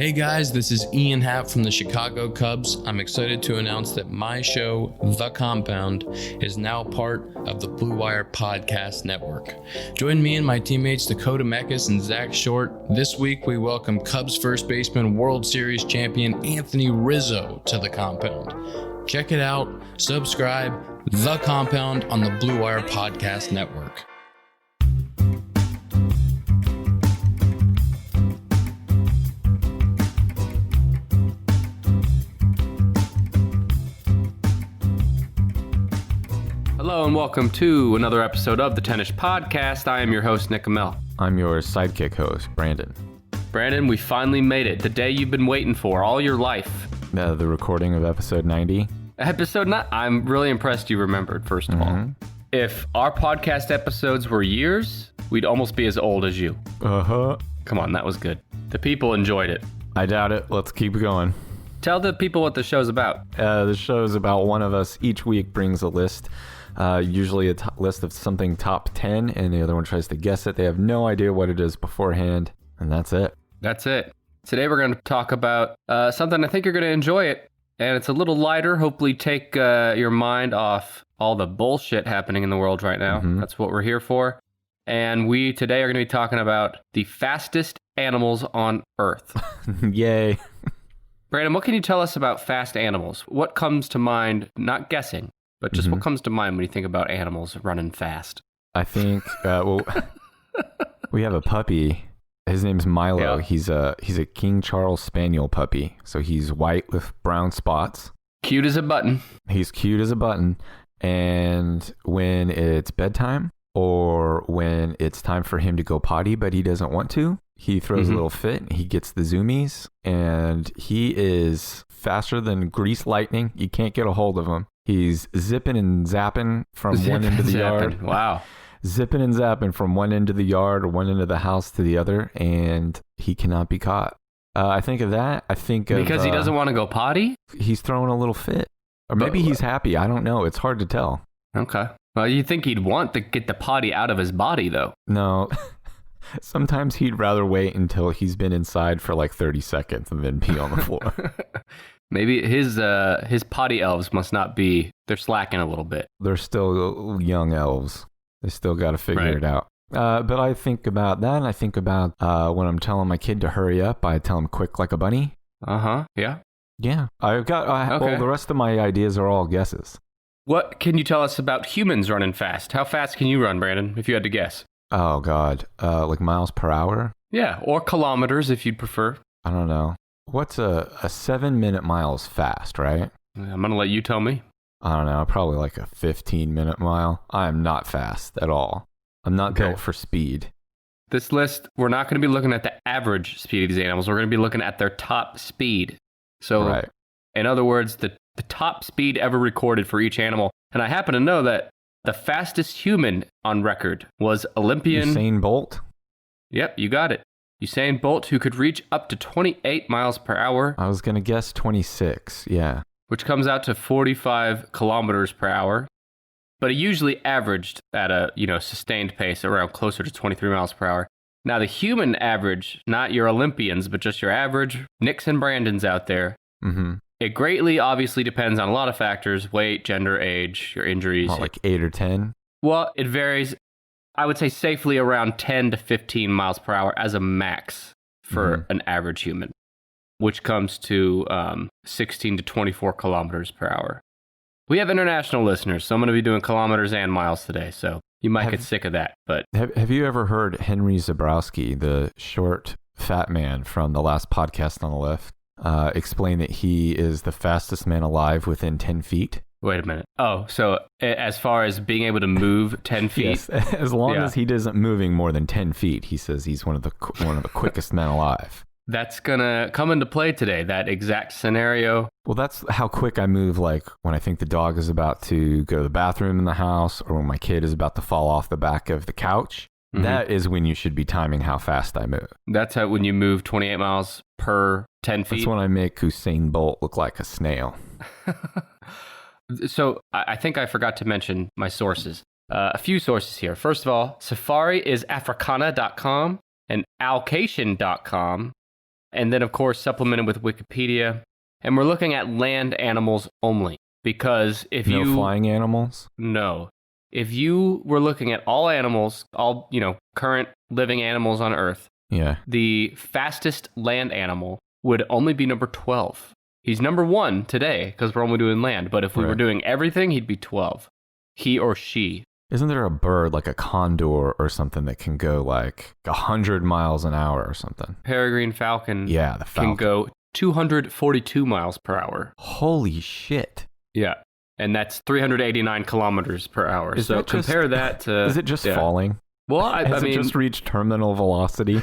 Hey guys, this is Ian Happ from the Chicago Cubs. I'm excited to announce that my show, The Compound, is now part of the Blue Wire Podcast Network. Join me and my teammates Dakota Mekas and Zach Short. This week we welcome Cubs first baseman, World Series champion Anthony Rizzo to The Compound. Check it out, subscribe, The Compound on the Blue Wire Podcast Network. Hello and welcome to another episode of the Tennis Podcast. I am your host, Nick Camel. I'm your sidekick host, Brandon. Brandon, we finally made it. The day you've been waiting for all your life. The recording of episode 90. I'm really impressed you remembered, first of all. If our podcast episodes were years, we'd almost be as old as you. Uh-huh. Come on, that was good. The people enjoyed it. I doubt it. Let's keep going. Tell the people what the show's about. The show's about one of us each week brings a list. Usually a list of something top 10, and the other one tries to guess it. They have no idea what it is beforehand, and that's it. That's it. Today we're going to talk about something I think you're going to enjoy it, and it's a little lighter. Hopefully take your mind off all the bullshit happening in the world right now. That's what we're here for. And we today are going to be talking about the fastest animals on Earth. Yay. Brandon, what can you tell us about fast animals? What comes to mind, not guessing, but just what comes to mind when you think about animals running fast? I think, we have a puppy. His name's Milo. Yeah. He's a King Charles Spaniel puppy. So he's white with brown spots. Cute as a button. He's cute as a button. And when it's bedtime or when it's time for him to go potty, but he doesn't want to, he throws a little fit. He gets the zoomies, and he is faster than grease lightning. You can't get a hold of him. He's zipping and zapping from one end of the yard. Wow. Zipping and zapping from one end of the yard or one end of the house to the other, and he cannot be caught. I think of that. I think of... Because he doesn't want to go potty? He's throwing a little fit. Or maybe he's happy. I don't know. It's hard to tell. Okay. Well, you think he'd want to get the potty out of his body, though. No. Sometimes he'd rather wait until he's been inside for like 30 seconds and then pee on the floor. Maybe his potty elves must not be, they're slacking a little bit. They're still young elves. They still got to figure it out. But I think about that, and I think about when I'm telling my kid to hurry up, I tell him quick like a bunny. Yeah. Yeah. Well, the rest of my ideas are all guesses. What can you tell us about humans running fast? How fast can you run, Brandon, if you had to guess? Oh, God. Like miles per hour? Yeah, or kilometers if you'd prefer. I don't know. What's a 7-minute miles fast, right? I'm going to let you tell me. I don't know. Probably like a 15-minute mile. I am not fast at all. I'm not built for speed. This list, we're not going to be looking at the average speed of these animals. We're going to be looking at their top speed. So, in other words, the top speed ever recorded for each animal. And I happen to know that the fastest human on record was Olympian... Usain Bolt? Yep, you got it. Usain Bolt, who could reach up to 28 miles per hour. I was going to guess 26, yeah. Which comes out to 45 kilometers per hour. But it usually averaged at a, sustained pace around closer to 23 miles per hour. Now, the human average, not your Olympians, but just your average Nicks and Brandons out there, it greatly, obviously, depends on a lot of factors: weight, gender, age, your injuries. Like 8 or 10? Well, it varies. I would say safely around 10 to 15 miles per hour as a max for an average human, which comes to 16 to 24 kilometers per hour. We have international listeners, so I'm going to be doing kilometers and miles today, so you might get sick of that. But have you ever heard Henry Zabrowski, the short, fat man from the last podcast on the left, explain that he is the fastest man alive within 10 feet? Wait a minute. Oh, so as far as being able to move 10 feet? Yes, as long as he isn't moving more than 10 feet, he says he's one of the quickest men alive. That's going to come into play today, that exact scenario. Well, that's how quick I move, like when I think the dog is about to go to the bathroom in the house, or when my kid is about to fall off the back of the couch. That is when you should be timing how fast I move. That's how when you move 28 miles per 10 feet? That's when I make Usain Bolt look like a snail. So I think I forgot to mention my sources. A few sources here. First of all, Safari is Africana.com and Alcation.com. And then, of course, supplemented with Wikipedia. And we're looking at land animals only. Because if No you... flying animals? No. If you were looking at all animals, all, current living animals on Earth, Yeah. the fastest land animal would only be number 12. He's number 1 today because we're only doing land. But if we were doing everything, he'd be 12. He or she. Isn't there a bird like a condor or something that can go like 100 miles an hour or something? Peregrine falcon. Yeah, the falcon. Can go 242 miles per hour. Holy shit. Yeah. And that's 389 kilometers per hour. Is so that just- compare that to... Is it just falling? Well, I Has mean... it just reached terminal velocity?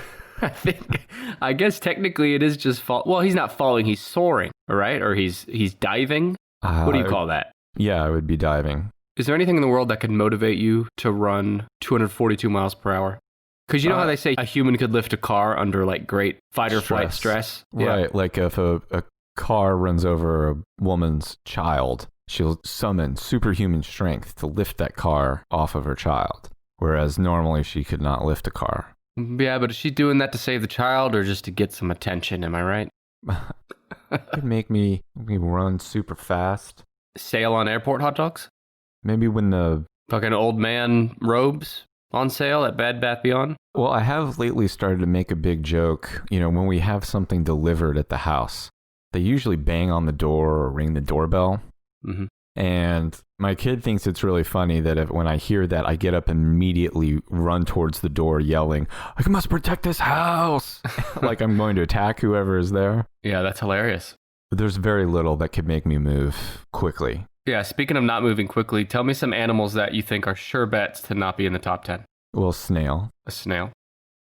I guess technically it is just fall. Well, he's not falling, he's soaring, all right? Or he's diving. What do you call that? Yeah, I would be diving. Is there anything in the world that could motivate you to run 242 miles per hour? Because you know how they say a human could lift a car under like great fight or flight stress? Right, Yeah. like if a car runs over a woman's child, she'll summon superhuman strength to lift that car off of her child. Whereas normally she could not lift a car. Yeah, but is she doing that to save the child or just to get some attention? Am I right? It could make me run super fast. Sale on airport hot dogs? Maybe when the... Fucking old man robes on sale at Bed Bath Beyond? Well, I have lately started to make a big joke. When we have something delivered at the house, they usually bang on the door or ring the doorbell. Mm-hmm. And my kid thinks it's really funny that when I hear that, I get up and immediately run towards the door yelling, I must protect this house. Like I'm going to attack whoever is there. Yeah, that's hilarious. But there's very little that could make me move quickly. Yeah, speaking of not moving quickly, tell me some animals that you think are sure bets to not be in the top 10. Well, snail. A snail.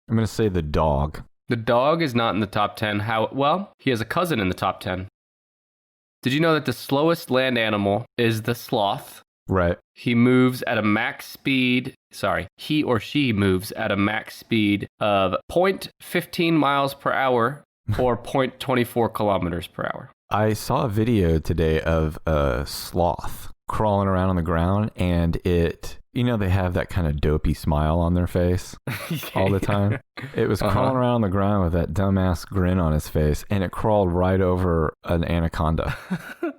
I'm going to say the dog. The dog is not in the top 10. Well, he has a cousin in the top 10. Did you know that the slowest land animal is the sloth? Right. He moves at a max speed, he or she moves at a max speed of 0.15 miles per hour or 0.24 kilometers per hour. I saw a video today of a sloth crawling around on the ground, and they have that kind of dopey smile on their face all the time. It was crawling around on the ground with that dumbass grin on his face, and it crawled right over an anaconda.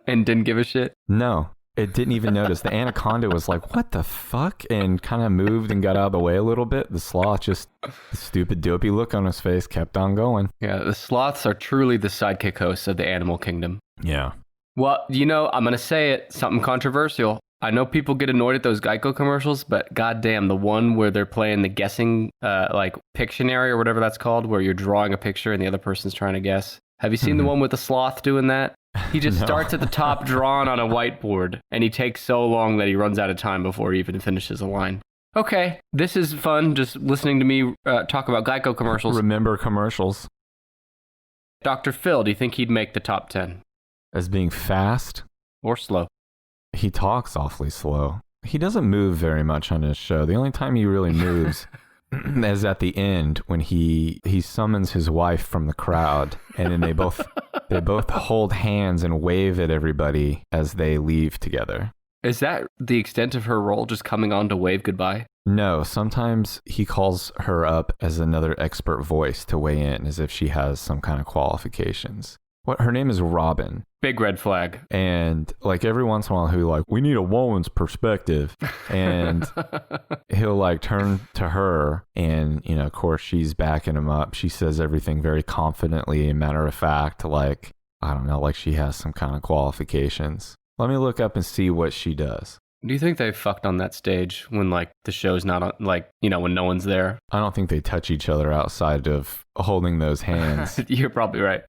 And didn't give a shit? No, it didn't even notice. The anaconda was like, what the fuck? And kind of moved and got out of the way a little bit. The sloth, just the stupid dopey look on his face, kept on going. Yeah, the sloths are truly the sidekick hosts of the animal kingdom. Yeah. Well, I'm going to say it, something controversial. I know people get annoyed at those Geico commercials, but goddamn, the one where they're playing the guessing, Pictionary or whatever that's called, where you're drawing a picture and the other person's trying to guess. Have you seen the one with the sloth doing that? He just starts at the top drawn on a whiteboard, and he takes so long that he runs out of time before he even finishes a line. Okay, this is fun, just listening to me talk about Geico commercials. Remember commercials. Dr. Phil, do you think he'd make the top 10? As being fast? Or slow? He talks awfully slow. He doesn't move very much on his show. The only time he really moves is at the end when he summons his wife from the crowd, and then they both hold hands and wave at everybody as they leave together. Is that the extent of her role, just coming on to wave goodbye? No, sometimes he calls her up as another expert voice to weigh in as if she has some kind of qualifications. Her name is Robin. Big red flag. And like every once in a while we need a woman's perspective. And he'll turn to her and, of course she's backing him up. She says everything very confidently and matter of fact, like she has some kind of qualifications. Let me look up and see what she does. Do you think they fucked on that stage when the show's not on, when no one's there? I don't think they touch each other outside of holding those hands. You're probably right.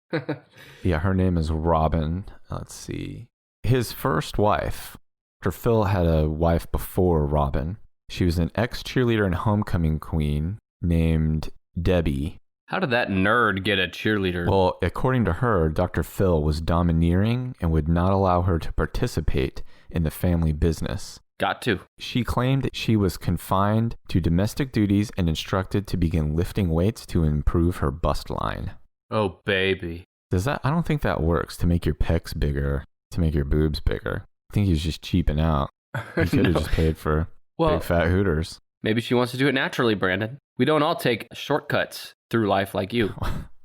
Yeah, her name is Robin. Let's see. His first wife, Dr. Phil had a wife before Robin. She was an ex-cheerleader and homecoming queen named Debbie. How did that nerd get a cheerleader? Well, according to her, Dr. Phil was domineering and would not allow her to participate in the family business. Got to. She claimed that she was confined to domestic duties and instructed to begin lifting weights to improve her bust line. Oh, baby. I don't think that works to make your pecs bigger, to make your boobs bigger. I think he's just cheaping out. He could have just paid for big fat hooters. Maybe she wants to do it naturally, Brandon. We don't all take shortcuts through life like you.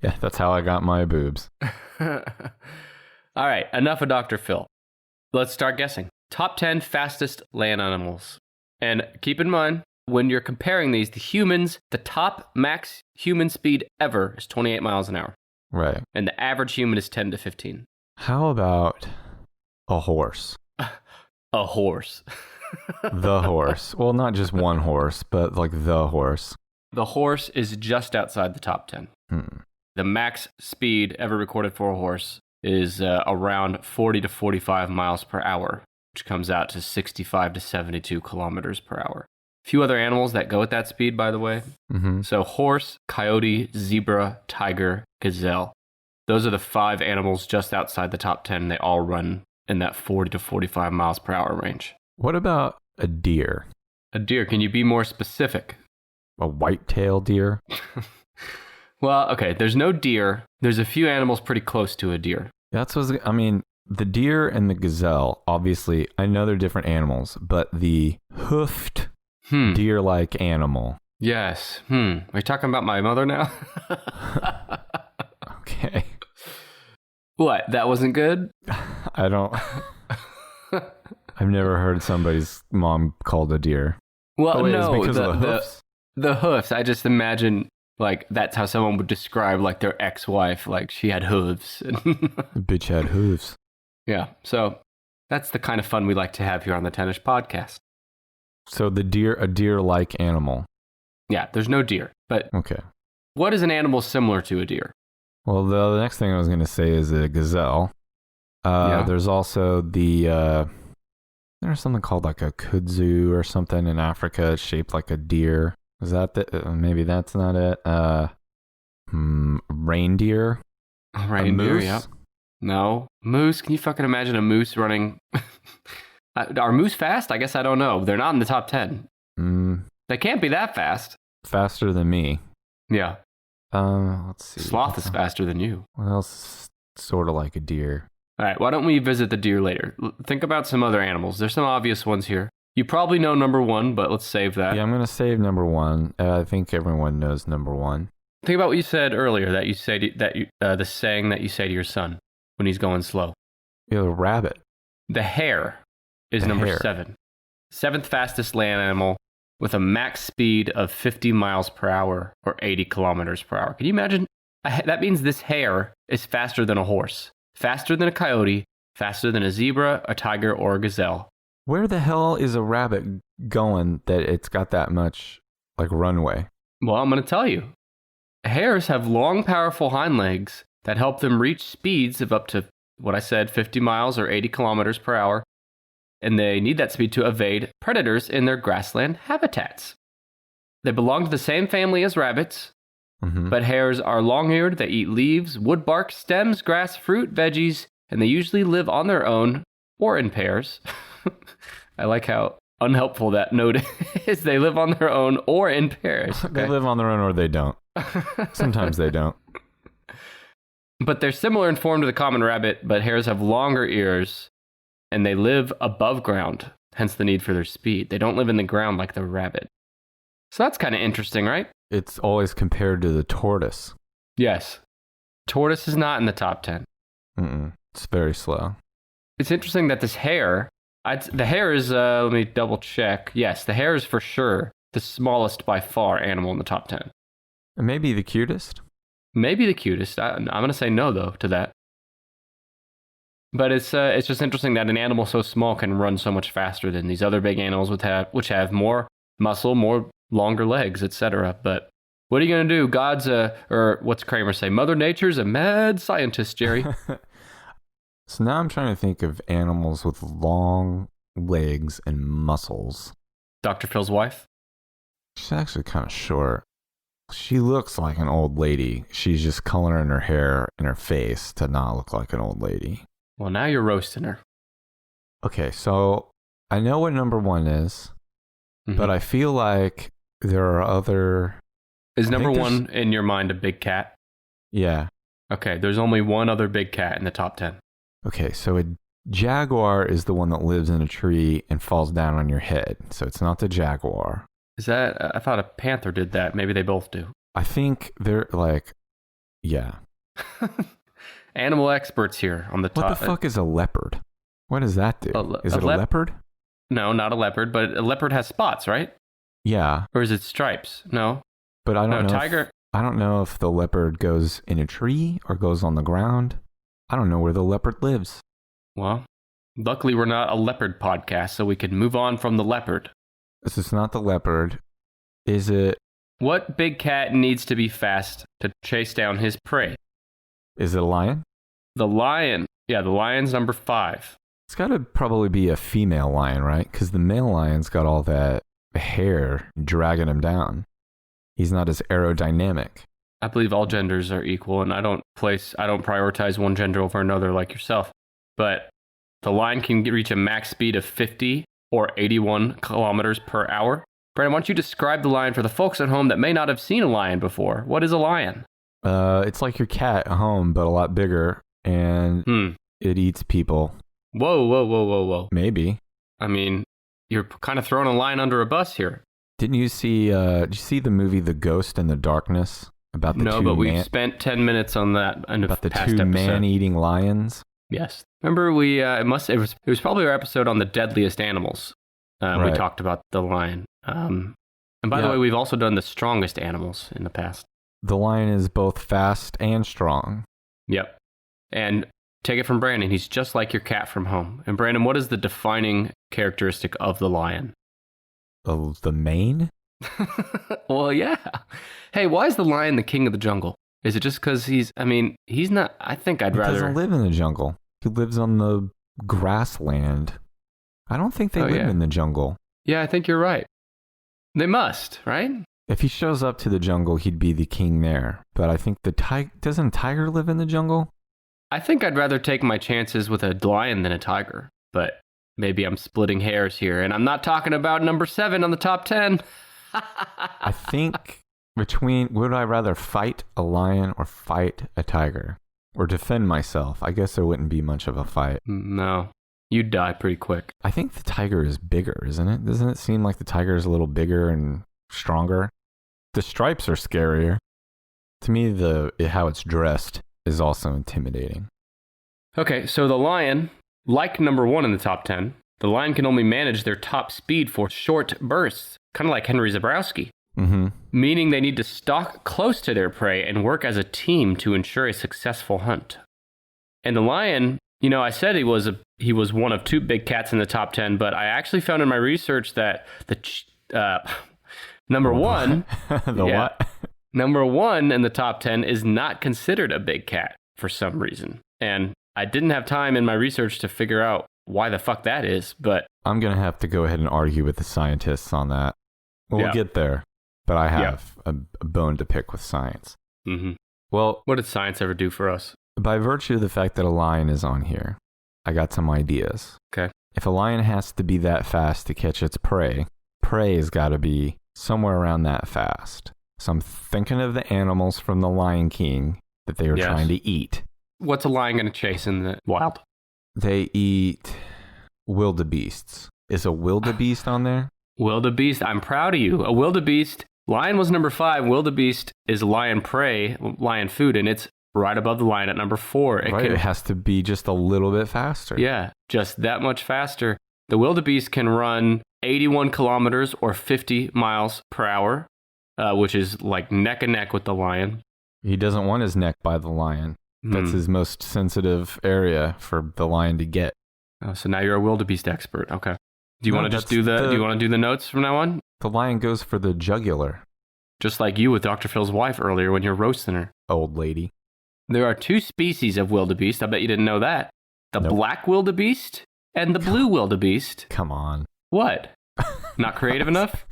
Yeah, that's how I got my boobs. All right, enough of Dr. Phil. Let's start guessing. Top 10 fastest land animals. And keep in mind, when you're comparing these to humans, the top max human speed ever is 28 miles an hour. Right. And the average human is 10 to 15. How about a horse? A horse. The horse. Well, not just one horse, but like the horse. The horse is just outside the top 10. The max speed ever recorded for a horse is around 40 to 45 miles per hour, which comes out to 65 to 72 kilometers per hour. A few other animals that go at that speed, by the way. So horse, coyote, zebra, tiger, gazelle. Those are the 5 animals just outside the top 10. They all run in that 40 to 45 miles per hour range. What about a deer? A deer, can you be more specific? A white-tailed deer? Well, okay, there's no deer. There's a few animals pretty close to a deer. That's what I mean. The deer and the gazelle, obviously, I know they're different animals, but the hoofed deer-like animal. Yes. Are you talking about my mother now? Okay. What? That wasn't good? I don't... I've never heard somebody's mom called a deer. Well, wait, no, because of the hoofs? The hoofs. I just imagine like that's how someone would describe like their ex-wife, like she had hooves. The bitch had hooves. Yeah, so that's the kind of fun we like to have here on the Tennis Podcast. So a deer-like animal. Yeah, there's no deer, but okay. What is an animal similar to a deer? Well, the next thing I was going to say is a gazelle. There's also there's something called like a kudzu or something in Africa. It's shaped like a deer. Is that maybe that's not it? Reindeer. Reindeer, yeah. No. Moose. Can you fucking imagine a moose running? Are moose fast? I guess I don't know. They're not in the top 10. They can't be that fast. Faster than me. Yeah. Let's see. Sloth is faster than you. What else? Sort of like a deer. All right, why don't we visit the deer later? Think about some other animals. There's some obvious ones here. You probably know number 1, but let's save that. Yeah, I'm going to save number 1. I think everyone knows number 1. Think about what you said earlier, that you say the saying that you say to your son when he's going slow. Yeah, the rabbit. The hare is number 7. 7th fastest land animal with a max speed of 50 miles per hour or 80 kilometers per hour. Can you imagine? That means this hare is faster than a horse. Faster than a coyote, faster than a zebra, a tiger, or a gazelle. Where the hell is a rabbit going that it's got that much, like, runway? Well, I'm going to tell you. Hares have long, powerful hind legs that help them reach speeds of up to, what I said, 50 miles or 80 kilometers per hour. And they need that speed to evade predators in their grassland habitats. They belong to the same family as rabbits. But hares are long-eared. They eat leaves, wood bark, stems, grass, fruit, veggies, and they usually live on their own or in pairs. I like how unhelpful that note is. They live on their own or in pairs. Okay? They live on their own or they don't. Sometimes they don't. But they're similar in form to the common rabbit, but hares have longer ears, and they live above ground, hence the need for their speed. They don't live in the ground like the rabbit. So that's kind of interesting, right? It's always compared to the tortoise. Yes. Tortoise is not in the top 10. It's very slow. It's interesting that this hare, the hare is, let me double check. Yes, the hare is for sure the smallest by far animal in the top 10. Maybe the cutest? Maybe the cutest. I'm going to say no, though, to that. But it's just interesting that an animal so small can run so much faster than these other big animals which have more muscle, more longer legs, etc. But what are you going to do? God's or what's Kramer say? Mother Nature's a mad scientist, Jerry. So now I'm trying to think of animals with long legs and muscles. Dr. Phil's wife? She's actually kind of short. She looks like an old lady. She's just coloring her hair and her face to not look like an old lady. Well, now you're roasting her. Okay, so I know what number 1 is, but I feel like there are other... Is number 1 in your mind a big cat? Yeah. Okay, there's only one other big cat in the top 10. Okay, so a jaguar is the one that lives in a tree and falls down on your head. So it's not the jaguar. Is that... I thought a panther did that. Maybe they both do. I think they're like... Yeah. Animal experts here on the top. What the fuck is a leopard? What does that do? Is it a leopard? No, not a leopard, but a leopard has spots, right? Yeah. Or is it stripes? No. But I don't know. Tiger. I don't know if the leopard goes in a tree or goes on the ground. I don't know where the leopard lives. Well, luckily we're not a leopard podcast, so we can move on from the leopard. This is not the leopard. Is it? What big cat needs to be fast to chase down his prey? Is it a lion? The lion. Yeah, the lion's number 5. It's got to probably be a female lion, right? Because the male lion's got all that hair dragging him down. He's not as aerodynamic. I believe all genders are equal, and I don't prioritize one gender over another like yourself. But the lion can reach a max speed of 50 or 81 kilometers per hour. Brandon, why don't you describe the lion for the folks at home that may not have seen a lion before? What is a lion? It's like your cat at home, but a lot bigger, and it eats people. Whoa. Maybe. I mean, you're kind of throwing a lion under a bus here. Did you see the movie The Ghost in the Darkness? About the no, but we spent 10 minutes on that in about the past two episode. man-eating lions. Yes. Remember it was probably our episode on the deadliest animals. Right. We talked about the lion. And by the way, we've also done the strongest animals in the past. The lion is both fast and strong. Yep. And take it from Brandon. He's just like your cat from home. And Brandon, what is the defining characteristic of the lion? Of the mane? Well, yeah. Hey, why is the lion the king of the jungle? Is it just because he's not, I think I'd rather. He doesn't live in the jungle. He lives on the grassland. I don't think they live in the jungle. Yeah, I think you're right. They must, right? If he shows up to the jungle, he'd be the king there. But I think doesn't a tiger live in the jungle? I think I'd rather take my chances with a lion than a tiger. But maybe I'm splitting hairs here. And I'm not talking about number 7 on the top 10. I think would I rather fight a lion or fight a tiger? Or defend myself? I guess there wouldn't be much of a fight. No. You'd die pretty quick. I think the tiger is bigger, isn't it? Doesn't it seem like the tiger is a little bigger and stronger? The stripes are scarier. To me, how it's dressed is also intimidating. Okay, so the lion, like number 1 in the top 10, the lion can only manage their top speed for short bursts, kind of like Henry Zabrowski. Mm-hmm. Meaning they need to stalk close to their prey and work as a team to ensure a successful hunt. And the lion, I said he was one of 2 big cats in the top 10, but I actually found in my research that number 1, what? Number 1 in the top 10 is not considered a big cat for some reason. And I didn't have time in my research to figure out why the fuck that is, but I'm going to have to go ahead and argue with the scientists on that. We'll get there. But I have a bone to pick with science. Mm-hmm. Well, what did science ever do for us? By virtue of the fact that a lion is on here, I got some ideas. Okay. If a lion has to be that fast to catch its prey has got to be somewhere around that fast. So I'm thinking of the animals from the Lion King that they were trying to eat. What's a lion going to chase in the wild? They eat wildebeests. Is a wildebeest on there? Wildebeest, I'm proud of you. A wildebeest. Lion was number 5. Wildebeest is lion prey, lion food, and it's right above the lion at number 4. It has to be just a little bit faster. Yeah, just that much faster. The wildebeest can run 81 kilometers or 50 miles per hour, which is like neck and neck with the lion. He doesn't want his neck by the lion. That's his most sensitive area for the lion to get. Oh, so now you're a wildebeest expert. Okay. Do you want to do the notes from now on? The lion goes for the jugular. Just like you with Dr. Phil's wife earlier when you're roasting her. Old lady. There are 2 species of wildebeest. I bet you didn't know that. The black wildebeest and the blue wildebeest. Come on. What? Not creative enough?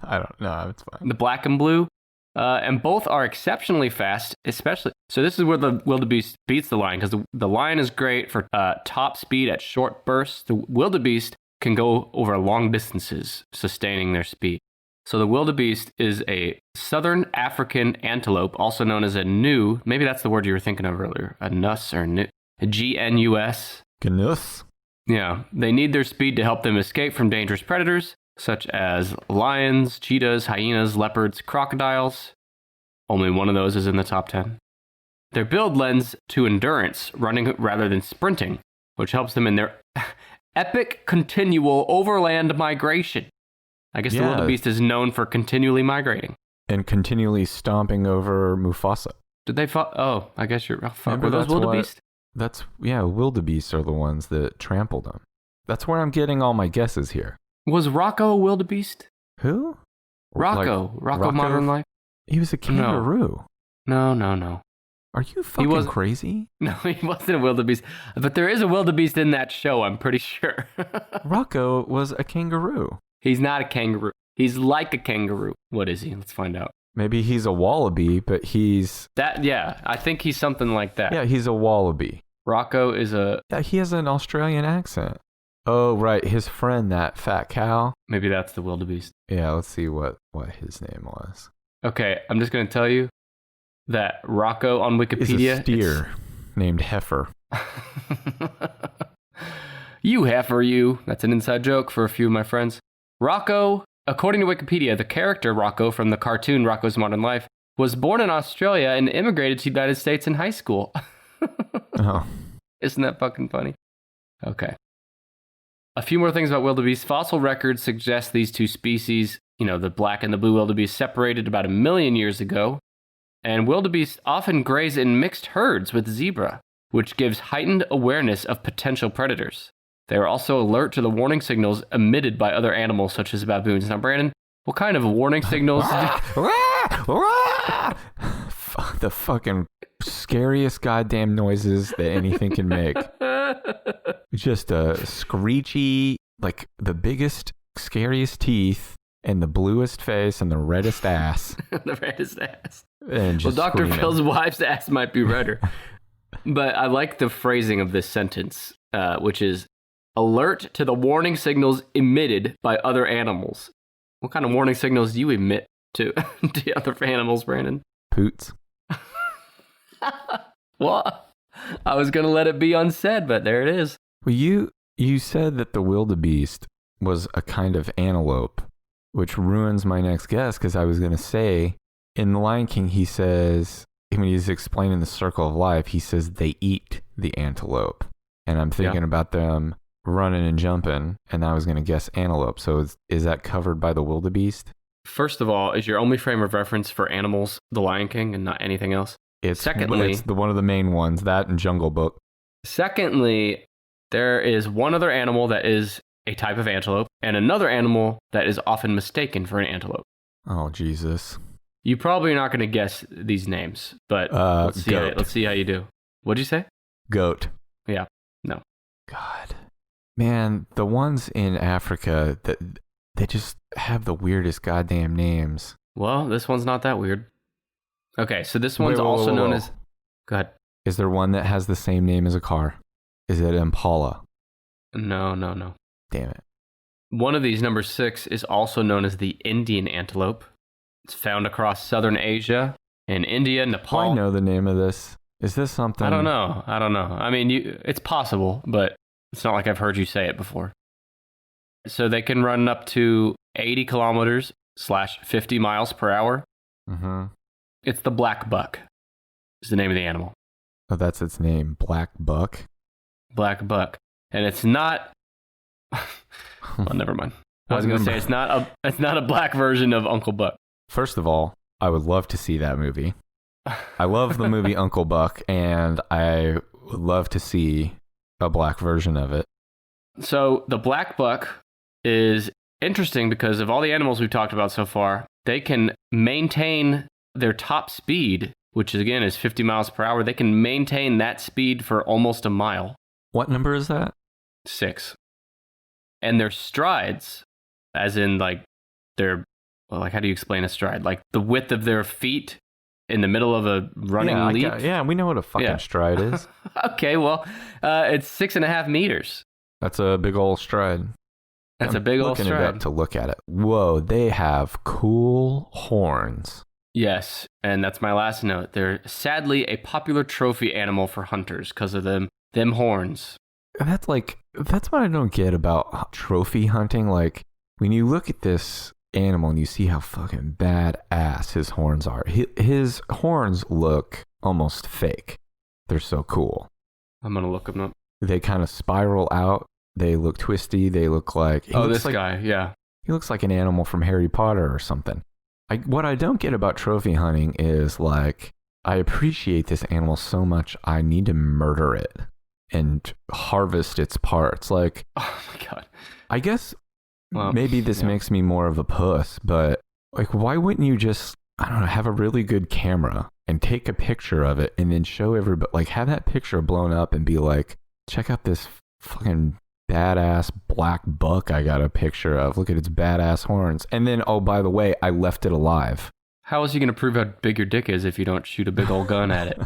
I don't know. It's fine. The black and blue. And both are exceptionally fast, especially. So this is where the wildebeest beats the lion, because the lion is great for top speed at short bursts. The wildebeest can go over long distances, sustaining their speed. So the wildebeest is a southern African antelope, also known as a gnu. Maybe that's the word you were thinking of earlier. A nus or gnu. G-N-U-S. Gnus? Yeah. They need their speed to help them escape from dangerous predators, such as lions, cheetahs, hyenas, leopards, crocodiles. Only one of those is in the top 10. Their build lends to endurance, running rather than sprinting, which helps them in their epic continual overland migration. I guess the wildebeest is known for continually migrating. And continually stomping over Mufasa. Did they fall? Oh, I guess you're... Oh, fuck. Were those wildebeest? Wildebeest are the ones that trampled them. That's where I'm getting all my guesses here. Was Rocko a wildebeest? Who? Rocko. Rocko Modern Life? He was a kangaroo. No. Are you fucking crazy? No, he wasn't a wildebeest. But there is a wildebeest in that show, I'm pretty sure. Rocko was a kangaroo. He's not a kangaroo. He's like a kangaroo. What is he? Let's find out. Maybe he's a wallaby, but he's... I think he's something like that. Yeah, he's a wallaby. Rocko is a... Yeah, he has an Australian accent. Oh, right. His friend, that fat cow. Maybe that's the wildebeest. Yeah, let's see what his name was. Okay, I'm just going to tell you that Rocko on Wikipedia... is a steer named Heifer. You heifer, you. That's an inside joke for a few of my friends. Rocko, according to Wikipedia, the character Rocko from the cartoon Rocko's Modern Life was born in Australia and immigrated to the United States in high school. Oh. Isn't that fucking funny? Okay. A few more things about wildebeest. Fossil records suggest these two species, the black and the blue wildebeest, separated about 1 million years ago. And wildebeest often graze in mixed herds with zebra, which gives heightened awareness of potential predators. They are also alert to the warning signals emitted by other animals, such as baboons. Now, Brandon, what kind of warning signals? The fucking scariest goddamn noises that anything can make. Just a screechy, like the biggest, scariest teeth, and the bluest face, and the reddest ass. The reddest ass. And just Dr. screaming. Phil's wife's ass might be redder. But I like the phrasing of this sentence, which is, alert to the warning signals emitted by other animals. What kind of warning signals do you emit to other animals, Brandon? Poots. What? I was going to let it be unsaid, but there it is. Well, you said that the wildebeest was a kind of antelope, which ruins my next guess, because I was going to say, in The Lion King, he says, when he's explaining the circle of life, he says they eat the antelope. And I'm thinking about them running and jumping, and I was going to guess antelope. So is that covered by the wildebeest? First of all, is your only frame of reference for animals The Lion King and not anything else? Secondly, it's one of the main ones, that and Jungle Book. Secondly, there is one other animal that is a type of antelope, and another animal that is often mistaken for an antelope. Oh, Jesus. You probably are not going to guess these names, but let's see how you do. What'd you say? Goat. Yeah. No. God. Man, the ones in Africa, they just have the weirdest goddamn names. Well, this one's not that weird. Okay, so this one's also known as... Go ahead. Is there one that has the same name as a car? Is it Impala? No. Damn it. One of these, number 6, is also known as the Indian antelope. It's found across southern Asia and India, Nepal. I know the name of this. Is this something? I don't know. I mean, it's possible, but it's not like I've heard you say it before. So they can run up to 80 kilometers / 50 miles per hour. Mm-hmm. It's the black buck is the name of the animal. Oh, that's its name, black buck? Black buck. And it's not... Well, never mind. I was going to say it's not a black version of Uncle Buck. First of all, I would love to see that movie. I love the movie Uncle Buck, and I would love to see a black version of it. So the black buck is interesting because of all the animals we've talked about so far, they can maintain their top speed, which again is 50 miles per hour. They can maintain that speed for almost a mile. What number is that? 6. And their strides, as in like their, well, like how do you explain a stride? Like the width of their feet in the middle of a running leap? Yeah, we know what a fucking stride is. Okay, well, it's 6.5 meters. That's a big old stride. That's a big old stride. Looking it up to look at it. Whoa, they have cool horns. Yes, and that's my last note. They're sadly a popular trophy animal for hunters because of them horns. That's what I don't get about trophy hunting. Like when you look at this animal and you see how fucking badass his horns are. His horns look almost fake. They're so cool. I'm going to look them up. They kind of spiral out. They look twisty. They look like... This guy, yeah. He looks like an animal from Harry Potter or something. What I don't get about trophy hunting is like, I appreciate this animal so much, I need to murder it and harvest its parts. Like, oh my God. I guess maybe this makes me more of a puss, but like, why wouldn't you just, I don't know, have a really good camera and take a picture of it and then show everybody, like have that picture blown up and be like, check out this fucking badass black buck I got a picture of. Look at its badass horns. And then, oh, by the way, I left it alive. How is he going to prove how big your dick is if you don't shoot a big old gun at it?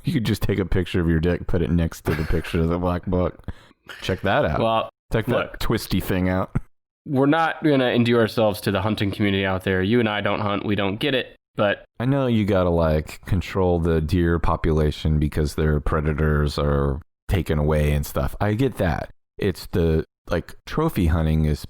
You could just take a picture of your dick, put it next to the picture of the black buck. Check that out. Well, check that twisty thing out. We're not going to endear ourselves to the hunting community out there. You and I don't hunt. We don't get it. But I know you got to like control the deer population because their predators are taken away and stuff. I get that. It's the like trophy hunting is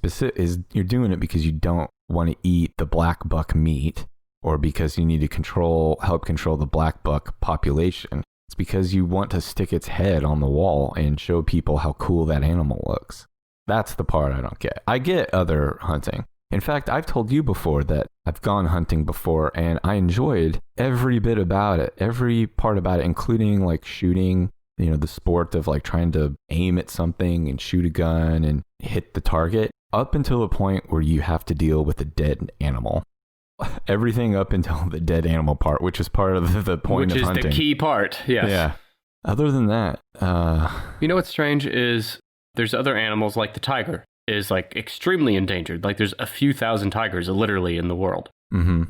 you're doing it because you don't want to eat the black buck meat or because you need to help control the black buck population. It's because you want to stick its head on the wall and show people how cool that animal looks. That's the part I don't get. I get other hunting. In fact, I've told you before that I've gone hunting before and I enjoyed every bit about it, every part about it, including like shooting, the sport of like trying to aim at something and shoot a gun and hit the target up until the point where you have to deal with a dead animal. Everything up until the dead animal part, which is part of the point of hunting. Which is the key part, yes. Yeah. Other than that, you know what's strange is there's other animals like the tiger is like extremely endangered. Like there's a few thousand tigers literally in the world. Mm-hmm.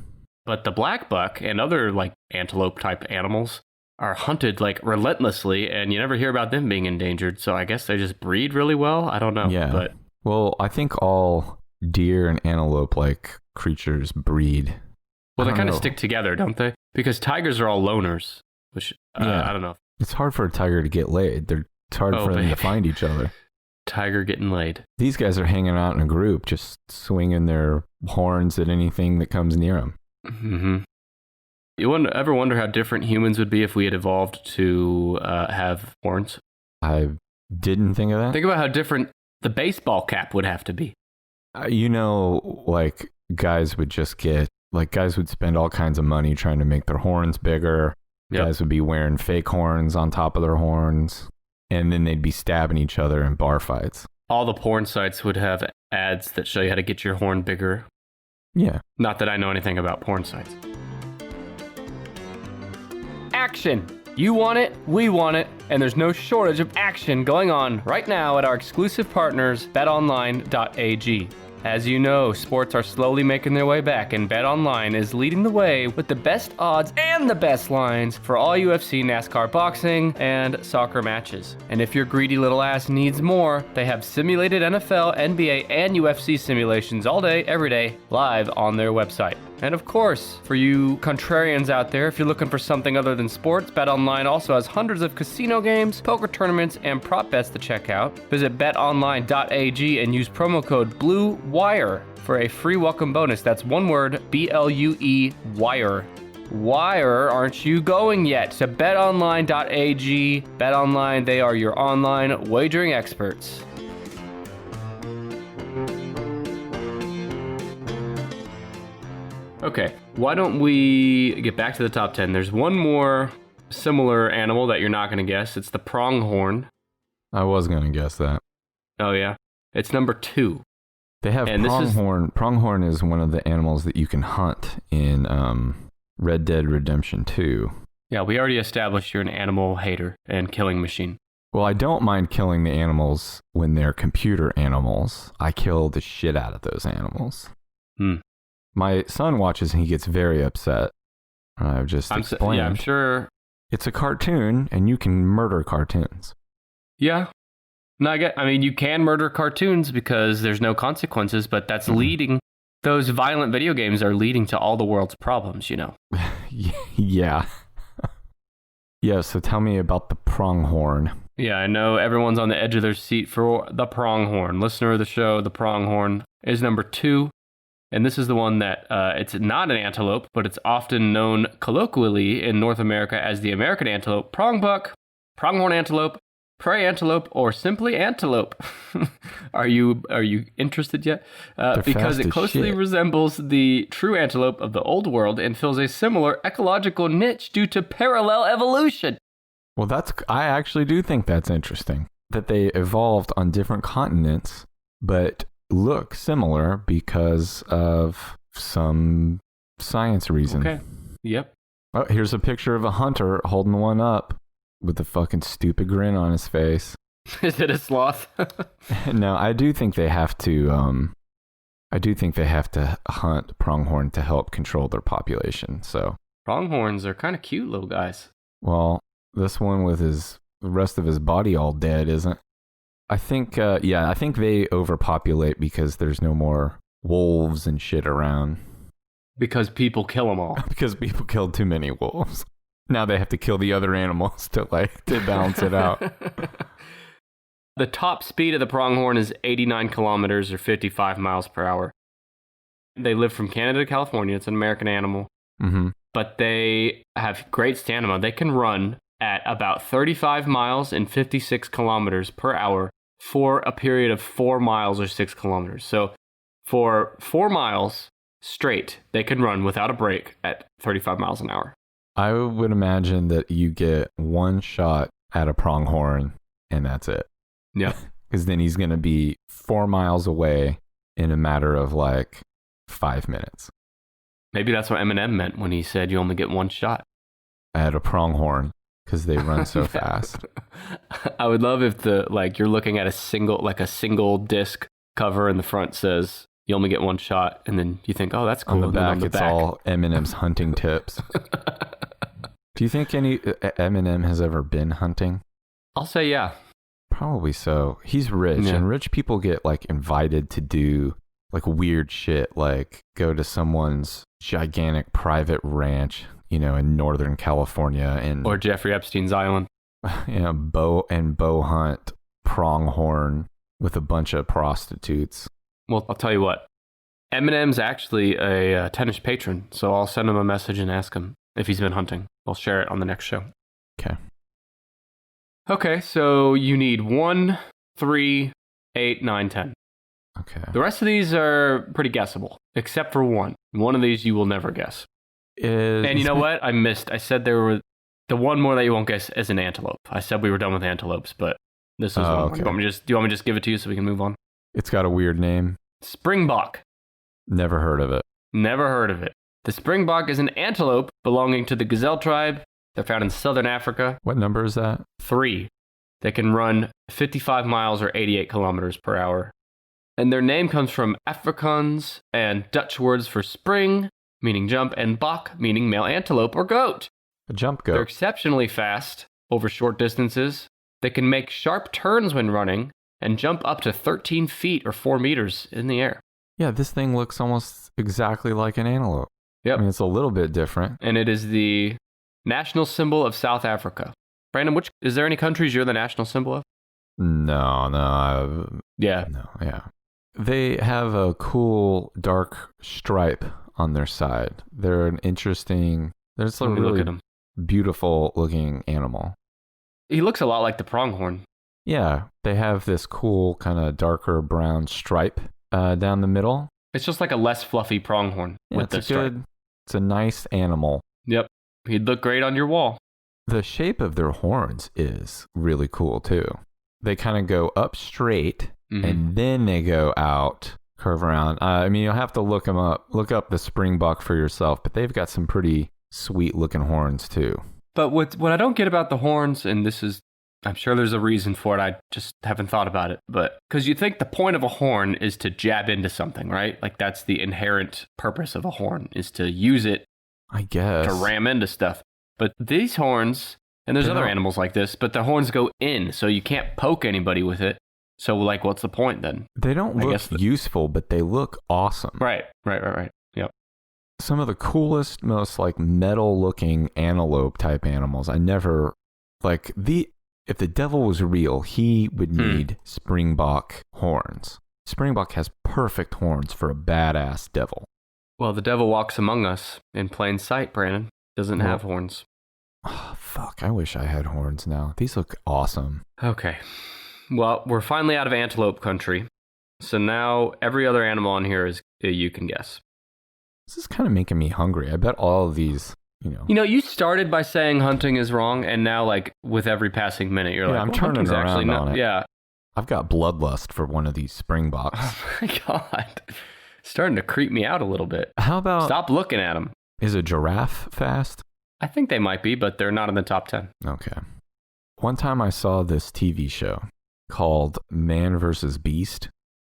But the black buck and other like antelope type animals are hunted like relentlessly and you never hear about them being endangered. So I guess they just breed really well. I don't know. Yeah. But well, I think all deer and antelope like creatures breed. Well, they kind of stick together, don't they? Because tigers are all loners, which I don't know. It's hard for a tiger to get laid. It's hard for them to find each other. Tiger getting laid. These guys are hanging out in a group, just swinging their horns at anything that comes near them. Mm-hmm. You ever wonder how different humans would be if we had evolved to have horns? I didn't think of that. Think about how different the baseball cap would have to be. Like guys would spend all kinds of money trying to make their horns bigger. Yep. Guys would be wearing fake horns on top of their horns. And then they'd be stabbing each other in bar fights. All the porn sites would have ads that show you how to get your horn bigger. Yeah. Not that I know anything about porn sites. Action! You want it, we want it, and there's no shortage of action going on right now at our exclusive partners, betonline.ag. As you know, sports are slowly making their way back, and BetOnline is leading the way with the best odds and the best lines for all UFC, NASCAR, boxing, and soccer matches. And if your greedy little ass needs more, they have simulated NFL, NBA, and UFC simulations all day, every day, live on their website. And of course, for you contrarians out there, if you're looking for something other than sports, BetOnline also has hundreds of casino games, poker tournaments, and prop bets to check out. Visit betonline.ag and use promo code BLUEWIRE for a free welcome bonus. That's one word, BLUE WIRE. Wire, aren't you going yet to betonline.ag? BetOnline, they are your online wagering experts. Okay, why don't we get back to the top 10? There's one more similar animal that you're not going to guess. It's the pronghorn. I was going to guess that. Oh, yeah? It's number 2. They have pronghorn. Pronghorn is one of the animals that you can hunt in Red Dead Redemption 2. Yeah, we already established you're an animal hater and killing machine. Well, I don't mind killing the animals when they're computer animals. I kill the shit out of those animals. My son watches and he gets very upset. I've just explained. Yeah, I'm sure. It's a cartoon and you can murder cartoons. Yeah. No, I mean, you can murder cartoons because there's no consequences, but that's leading. Those violent video games are leading to all the world's problems, you know. Yeah. Yeah, so tell me about the pronghorn. Yeah, I know everyone's on the edge of their seat for the pronghorn. Listener of the show, the pronghorn is number 2. And this is the one that it's not an antelope, but it's often known colloquially in North America as the American antelope, prongbok, pronghorn antelope, prairie antelope, or simply antelope. Are you interested yet? Because it closely resembles the true antelope of the old world and fills a similar ecological niche due to parallel evolution. Well, I actually do think that's interesting, that they evolved on different continents, but look similar because of some science reason. Okay. Yep. Oh, here's a picture of a hunter holding one up with a fucking stupid grin on his face. Is it a sloth? No, I do think they have to. I do think they have to hunt pronghorn to help control their population. So Pronghorns are kind of cute little guys. well, this one with the rest of his body all dead isn't. I think, I think they overpopulate because there's no more wolves and shit around. Because people kill them all. Because people killed too many wolves. Now they have to kill the other animals to balance it out. The top speed of the pronghorn is 89 kilometers or 55 miles per hour. They live from Canada to California. It's an American animal. Mm-hmm. But they have great stamina. They can run at about 35 miles and 56 kilometers per hour for a period of 4 miles or 6 kilometers. So for 4 miles straight, they can run without a break at 35 miles an hour. I would imagine that you get one shot at a pronghorn and that's it. Yeah. Because then he's going to be 4 miles away in a matter of 5 minutes. Maybe that's what Eminem meant when he said you only get one shot. At a pronghorn, because they run so fast. I would love if you're looking at a single disc cover and the front says you only get one shot, and then you think, oh, that's cool. On the back, all Eminem's hunting tips. Do you think any Eminem has ever been hunting? I'll say yeah. Probably so. He's rich, and rich people get invited to do weird shit, go to someone's gigantic private ranch, in Northern California, or Jeffrey Epstein's island. bow hunt pronghorn with a bunch of prostitutes. Well, I'll tell you what. Eminem's actually a tennis patron, so I'll send him a message and ask him if he's been hunting. I'll share it on the next show. Okay. Okay, so you need 1, 3, 8, 9, 10. Okay. The rest of these are pretty guessable, except for one. One of these you will never guess. And you know what? I said there were the one more that you won't guess is an antelope. I said we were done with antelopes, but this is one. Okay. Do you want me to just give it to you so we can move on? It's got a weird name. Springbok. Never heard of it. Never heard of it. The springbok is an antelope belonging to the gazelle tribe. They're found in southern Africa. What number is that? 3. They can run 55 miles or 88 kilometers per hour. And their name comes from Afrikaans and Dutch words for spring, meaning jump, and bok, meaning male antelope or goat. A jump goat. They're exceptionally fast over short distances. They can make sharp turns when running and jump up to 13 feet or 4 meters in the air. Yeah, this thing looks almost exactly like an antelope. Yep. I mean, it's a little bit different. And it is the national symbol of South Africa. Brandon, is there any countries you're the national symbol of? No. Yeah. No, yeah. They have a cool dark stripe on their side. They're an interesting, there's a really look at him. Beautiful looking animal. He looks a lot like the pronghorn. Yeah, they have this cool kind of darker brown stripe down the middle. It's just like a less fluffy pronghorn with the stripe. It's a nice animal. Yep. He'd look great on your wall. The shape of their horns is really cool too. They kind of go up straight and then they go out, curve around. I mean, you'll have to look them up. Look up the springbok for yourself, but they've got some pretty sweet looking horns too. But what I don't get about the horns, and this is, I'm sure there's a reason for it, I just haven't thought about it, but because you think the point of a horn is to jab into something, right? Like that's the inherent purpose of a horn, is to use it, I guess, to ram into stuff. But these horns, and there's other animals like this, but the horns go in, so you can't poke anybody with it. So what's the point then? They don't look useful, but they look awesome. Right. Yep. Some of the coolest, most metal looking antelope type animals. I never, if the devil was real, he would need springbok horns. Springbok has perfect horns for a badass devil. Well, the devil walks among us in plain sight, Brandon. Doesn't have horns. Oh, fuck, I wish I had horns now. These look awesome. Okay. Well, we're finally out of antelope country. So now every other animal on here is you can guess. This is kind of making me hungry. I bet all of these, You started by saying hunting is wrong, and now, like, with every passing minute, you're I'm turning hunting's around actually on it. Yeah. I've got bloodlust for one of these springboks. Oh my God. Starting to creep me out a little bit. How about... Stop looking at them. Is a giraffe fast? I think they might be, but they're not in the top 10. Okay. One time I saw this TV show called Man vs. Beast.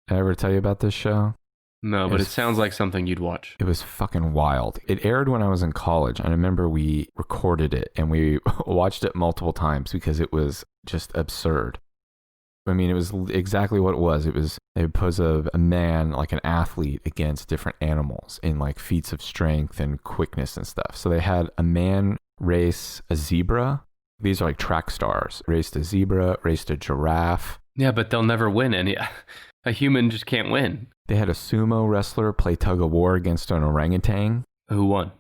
Did I ever tell you about this show? No, but it sounds like something you'd watch. It was fucking wild. It aired when I was in college. I remember we recorded it and we watched it multiple times because it was just absurd. I mean, it was exactly what it was. It was, they would pose a man, like an athlete, against different animals in like feats of strength and quickness and stuff. So they had a man race a zebra. These are like track stars. Raced a zebra, raced a giraffe. Yeah, but they'll never win any. A human just can't win. They had a sumo wrestler play tug of war against an orangutan. Who won?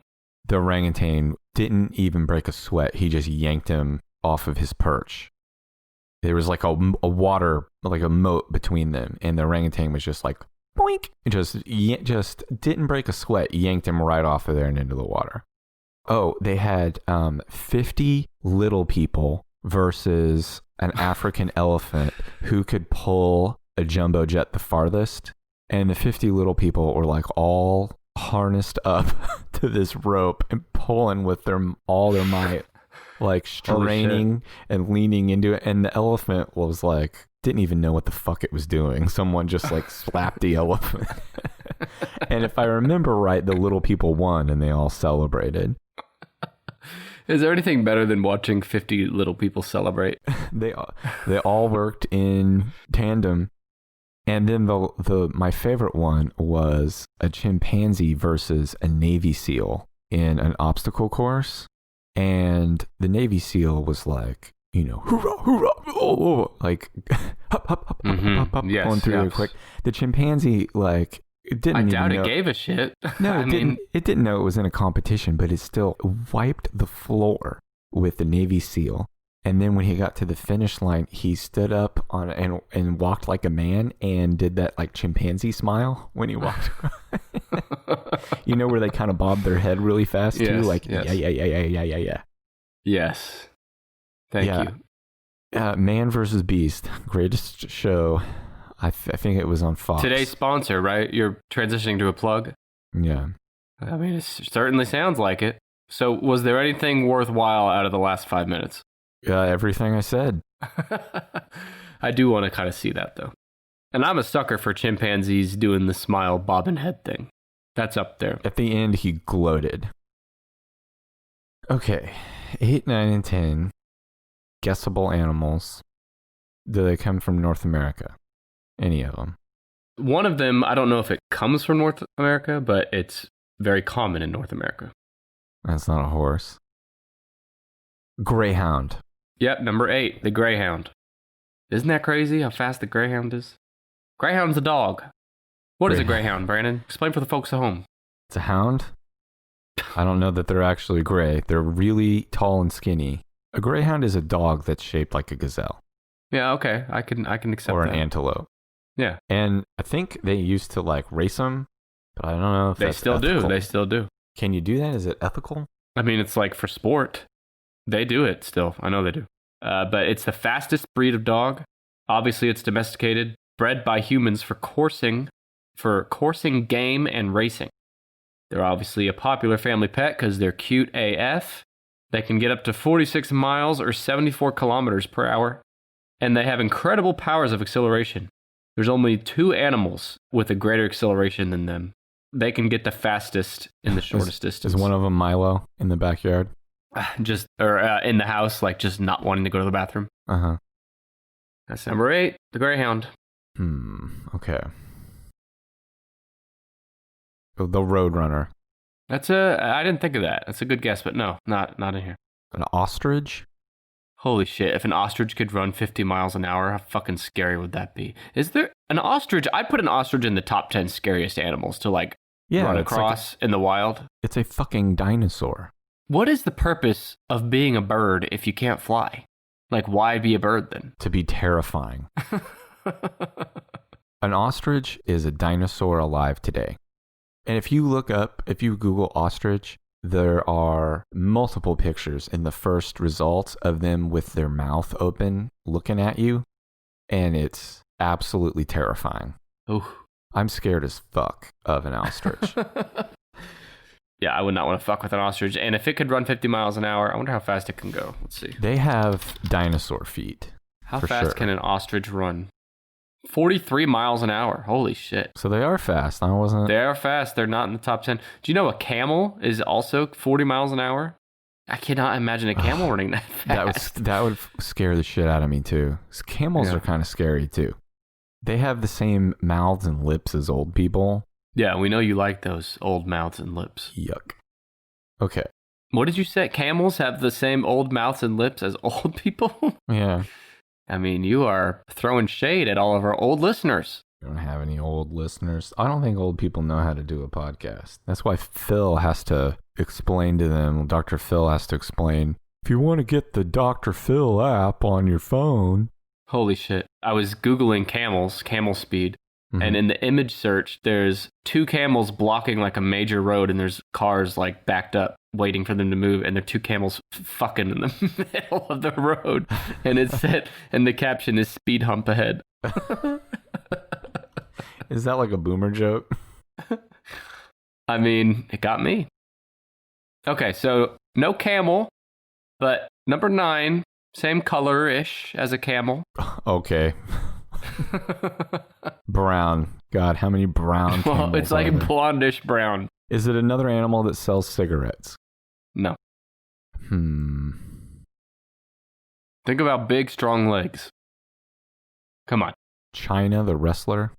The orangutan didn't even break a sweat. He just yanked him off of his perch. There was like a water, like a moat between them, and the orangutan was just like, boink. It just didn't break a sweat, yanked him right off of there and into the water. Oh, they had 50 little people versus an African elephant who could pull a jumbo jet the farthest. And the 50 little people were like all harnessed up to this rope and pulling with all their might. Like straining and leaning into it, and the elephant was like, didn't even know what the fuck it was doing. Someone just like slapped the elephant. And if I remember right, the little people won and they all celebrated. Is there anything better than watching 50 little people celebrate? They all worked in tandem. And then my favorite one was a chimpanzee versus a Navy SEAL in an obstacle course. And the Navy SEAL was like, hoorah, hoorah, oh, like, hop, hop, hop, hop, hop, yes, going through really quick. The chimpanzee, like, it didn't even know. I doubt it gave a shit. No, it didn't know it was in a competition, but it still wiped the floor with the Navy SEAL. And then when he got to the finish line, he stood up on and walked like a man and did that like chimpanzee smile when he walked. Where they kind of bob their head really fast too, like yeah. Yes. Thank you. Man vs. Beast, greatest show. I think it was on Fox. Today's sponsor, right? You're transitioning to a plug? Yeah. I mean, it certainly sounds like it. So was there anything worthwhile out of the last 5 minutes? Everything I said. I do want to kind of see that, though. And I'm a sucker for chimpanzees doing the smile bobbing head thing. That's up there. At the end, he gloated. Okay. 8, 9, and 10. Guessable animals. Do they come from North America? Any of them? One of them, I don't know if it comes from North America, but it's very common in North America. That's not a horse. Greyhound. Yep, number 8, the Greyhound. Isn't that crazy how fast the Greyhound is? Greyhound's a dog. What is a Greyhound, Brandon? Explain for the folks at home. It's a hound. I don't know that they're actually gray. They're really tall and skinny. A Greyhound is a dog that's shaped like a gazelle. Yeah, okay. I can accept that. Or an antelope. Yeah. And I think they used to like race them, but I don't know if they that's still ethical. do. They still do. Can you do that? Is it ethical? I mean, it's like for sport. They do it still. I know they do. But it's the fastest breed of dog. Obviously, it's domesticated, bred by humans for coursing game and racing. They're obviously a popular family pet because they're cute AF. They can get up to 46 miles or 74 kilometers per hour. And they have incredible powers of acceleration. There's only 2 animals with a greater acceleration than them. They can get the fastest in the shortest distance. Is one of them Milo in the backyard? Or in the house, like just not wanting to go to the bathroom. Uh-huh. That's number 8, the Greyhound. Okay. The Roadrunner. I didn't think of that. That's a good guess, but no, not in here. An ostrich? Holy shit, if an ostrich could run 50 miles an hour, how fucking scary would that be? Is there an ostrich? I'd put an ostrich in the top 10 scariest animals to like run it's across in the wild. It's a fucking dinosaur. What is the purpose of being a bird if you can't fly? Like, why be a bird then? To be terrifying. An ostrich is a dinosaur alive today. And if you Google ostrich, there are multiple pictures in the first results of them with their mouth open looking at you. And it's absolutely terrifying. Ooh. I'm scared as fuck of an ostrich. Yeah, I would not want to fuck with an ostrich. And if it could run 50 miles an hour, I wonder how fast it can go. Let's see. They have dinosaur feet. How fast can an ostrich run? 43 miles an hour. Holy shit. So they are fast. They are fast. They're not in the top 10. Do you know a camel is also 40 miles an hour? I cannot imagine a camel running that fast. That would scare the shit out of me too. Camels are kind of scary too. They have the same mouths and lips as old people. Yeah, we know you like those old mouths and lips. Yuck. Okay. What did you say? Camels have the same old mouths and lips as old people? Yeah. I mean, you are throwing shade at all of our old listeners. We don't have any old listeners. I don't think old people know how to do a podcast. That's why Phil has to explain to them. Dr. Phil has to explain, if you want to get the Dr. Phil app on your phone. Holy shit. I was Googling camels, camel speed. And in the image search, there's 2 camels blocking like a major road, and there's cars like backed up waiting for them to move, and there are 2 camels fucking in the middle of the road. And it said, and the caption is speed hump ahead. Is that like a boomer joke? I mean, it got me. Okay, so no camel, but number 9, same color-ish as a camel. Okay. Brown. God, how many brown camels? Well, it's like blondish brown. Is it another animal that sells cigarettes? No. Think about big, strong legs. Come on. China, the wrestler?